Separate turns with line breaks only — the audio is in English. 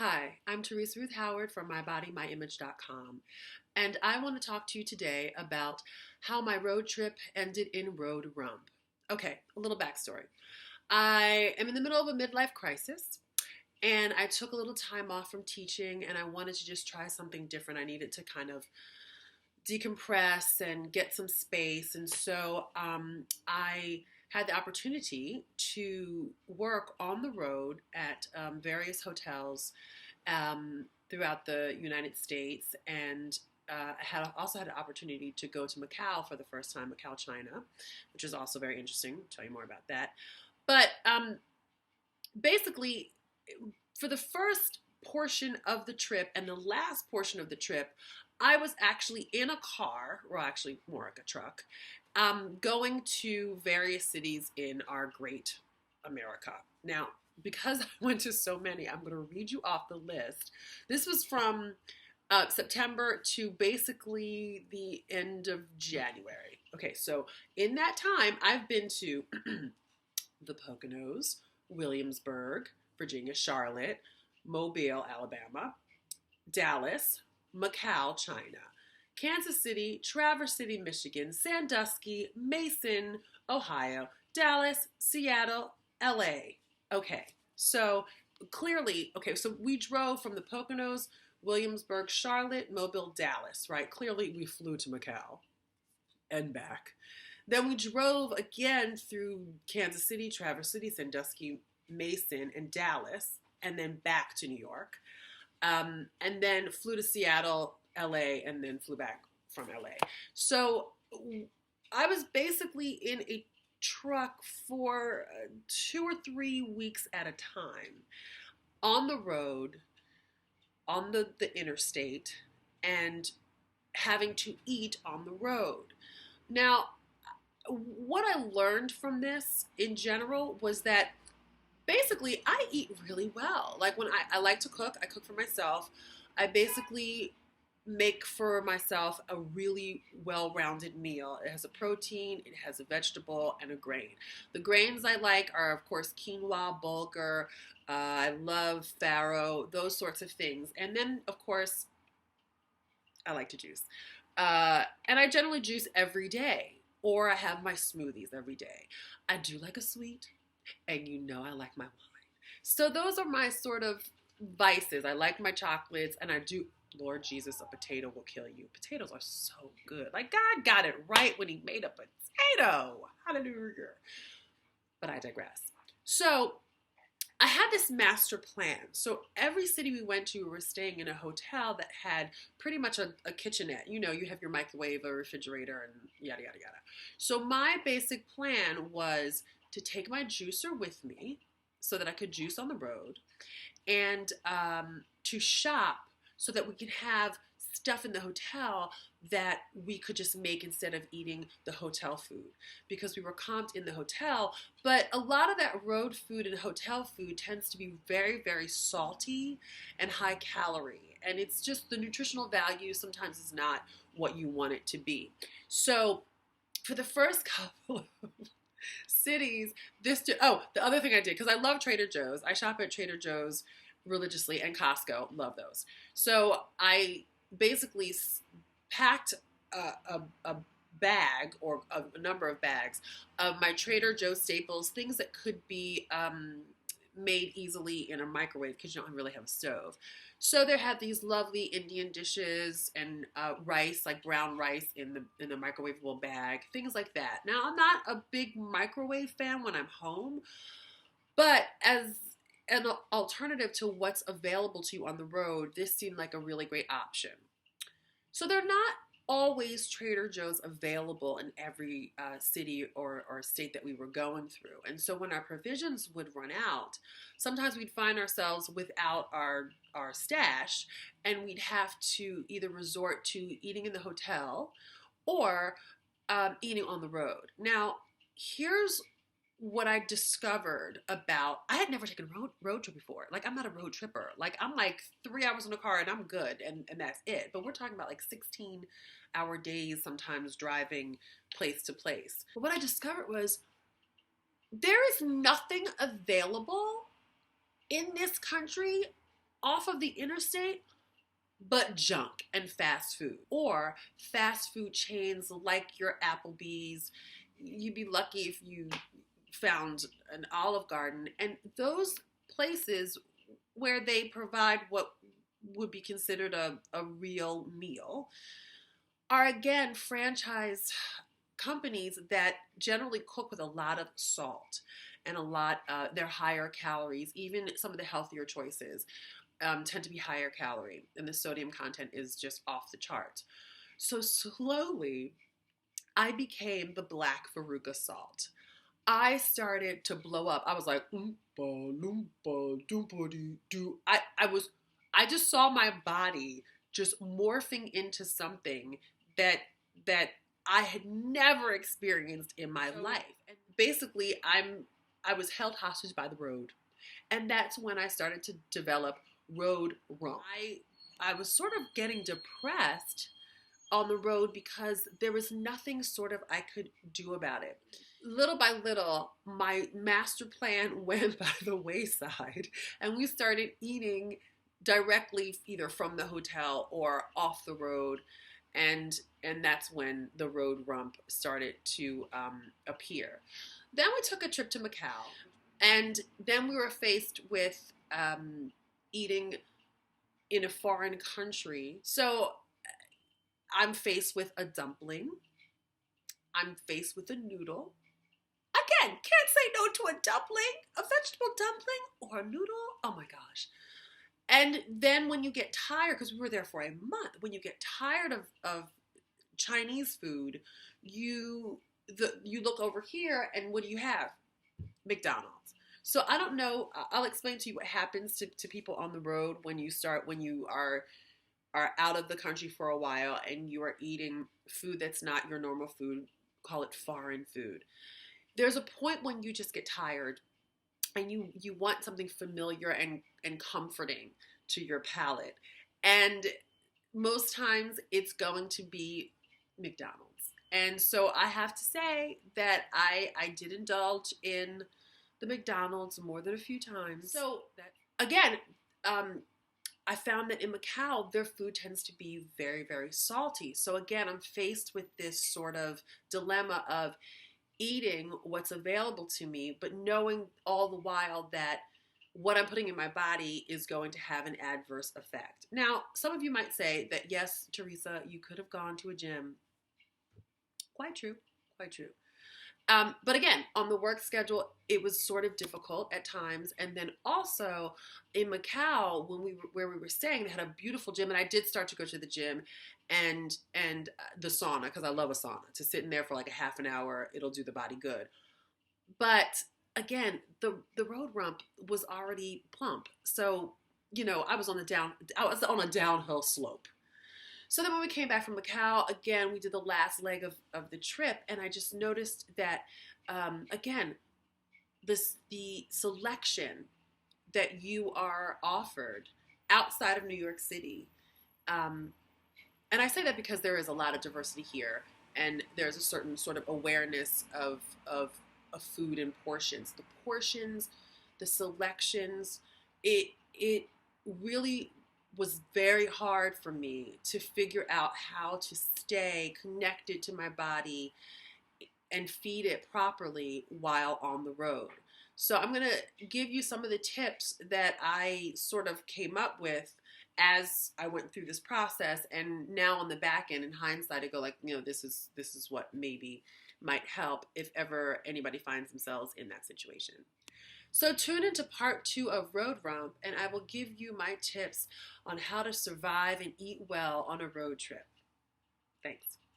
Hi, I'm Teresa Ruth Howard from MyBodyMyImage.com, and I want to talk to you today about how my road trip ended in Road Rump. Okay, a little backstory. I am in the middle of a midlife crisis, and I took a little time off from teaching, and I wanted to just try something different. I needed to kind of decompress and get some space. And so I had the opportunity to work on the road at various hotels throughout the United States. And also had an opportunity to go to Macau for the first time, Macau, China, which is also very interesting. I'll tell you more about that. But basically, for the first portion of the trip and the last portion of the trip, I was actually in a car, or actually more like a truck, going to various cities in our great America. Now, because I went to so many, I'm going to read you off the list. This was from September to basically the end of January. Okay, so in that time, I've been to the Poconos, Williamsburg, Virginia, Charlotte, Mobile, Alabama, Dallas, Macau, China, Kansas City, Traverse City, Michigan, Sandusky, Mason, Ohio, Dallas, Seattle, LA. Okay, so clearly, so we drove from the Poconos, Williamsburg, Charlotte, Mobile, Dallas, right? Clearly we flew to Macau and back. Then we drove again through Kansas City, Traverse City, Sandusky, Mason, and Dallas, and then back to New York. And then flew to Seattle, LA, and then flew back from LA. So I was basically in a truck for 2 or 3 weeks at a time on the road, on the interstate, and having to eat on the road. Now, what I learned from this in general was that basically I eat really well. Like when I like to cook, I cook for myself. I basically make for myself a really well-rounded meal. It has a protein, it has a vegetable, and a grain. The grains I like are, of course, quinoa, bulgur. I love farro, those sorts of things. And then, of course, I like to juice. And I generally juice every day, or I have my smoothies every day. I do like a sweet, and you know I like my wine. So those are my sort of vices. I like my chocolates, and I do, Lord Jesus, a potato will kill you. Potatoes are so good. Like God got it right when he made a potato. Hallelujah. But I digress. So I had this master plan. So every city we went to, we were staying in a hotel that had pretty much a kitchenette. You know, you have your microwave, a refrigerator, and yada, yada, yada. So my basic plan was to take my juicer with me so that I could juice on the road, and to shop so that we could have stuff in the hotel that we could just make instead of eating the hotel food, because we were comped in the hotel. But a lot of that road food and hotel food tends to be very, very salty and high calorie. And it's just the nutritional value sometimes is not what you want it to be. So for the first couple of cities, the other thing I did, because I love Trader Joe's. I shop at Trader Joe's religiously, and Costco, love those. So I basically packed a bag, or a number of bags, of my Trader Joe's staples, things that could be made easily in a microwave because you don't really have a stove. So they had these lovely Indian dishes and rice, like brown rice in the microwavable bag, things like that. Now, I'm not a big microwave fan when I'm home, but as an alternative to what's available to you on the road, this seemed like a really great option. So they're not always Trader Joe's available in every city or state that we were going through. And so when our provisions would run out, sometimes we'd find ourselves without our stash, and we'd have to either resort to eating in the hotel or eating on the road. Now, here's what I discovered about, I had never taken a road trip before. Like, I'm not a road tripper. Like, I'm like 3 hours in the car and I'm good, and that's it. But we're talking about like 16-hour days sometimes driving place to place. But what I discovered was there is nothing available in this country off of the interstate, but junk and fast food, or fast food chains like your Applebee's. You'd be lucky if you found an Olive Garden, and those places where they provide what would be considered a real meal are again franchise companies that generally cook with a lot of salt and a lot they're higher calories. Even some of the healthier choices tend to be higher calorie, and the sodium content is just off the charts. So slowly I became the black Veruca salt. I started to blow up. I was like, oompa, loompa, doompa doo doo. I just saw my body just morphing into something that that I had never experienced in my life. And basically, I was held hostage by the road. And that's when I started to develop Road Rump. I was sort of getting depressed on the road because there was nothing sort of I could do about it. Little by little, my master plan went by the wayside, and we started eating directly either from the hotel or off the road, and that's when the Road Rump started to appear. Then we took a trip to Macau, and then we were faced with eating in a foreign country. So I'm faced with a dumpling. I'm faced with a noodle. Again, can't say no to a dumpling, a vegetable dumpling or a noodle. Oh my gosh. And then when you get tired, because we were there for a month, when you get tired of Chinese food, you look over here and what do you have? McDonald's. So I don't know. I'll explain to you what happens to people on the road when you are out of the country for a while and you are eating food that's not your normal food. Call it foreign food. There's a point when you just get tired and you want something familiar and comforting to your palate. And most times it's going to be McDonald's. And so I have to say that I did indulge in the McDonald's more than a few times. So that, again, I found that in Macau, their food tends to be very, very salty. So again, I'm faced with this sort of dilemma of eating what's available to me, but knowing all the while that what I'm putting in my body is going to have an adverse effect. Now, some of you might say that, yes, Teresa, you could have gone to a gym. Quite true, quite true. But again, on the work schedule, it was sort of difficult at times. And then also in Macau, where we were staying, they had a beautiful gym, and I did start to go to the gym and the sauna, because I love a sauna. To sit in there for like a half an hour, it'll do the body good. But again, the Road Rump was already plump, so I was on a downhill slope. So then when we came back from Macau, again, we did the last leg of the trip, and I just noticed that, again, the selection that you are offered outside of New York City, and I say that because there is a lot of diversity here, and there's a certain sort of awareness of food and portions. The portions, the selections, it really was very hard for me to figure out how to stay connected to my body and feed it properly while on the road. So I'm going to give you some of the tips that I sort of came up with as I went through this process, and now on the back end, in hindsight, I go like, this is what maybe might help if ever anybody finds themselves in that situation. So tune into part 2 of Road Rump, and I will give you my tips on how to survive and eat well on a road trip. Thanks.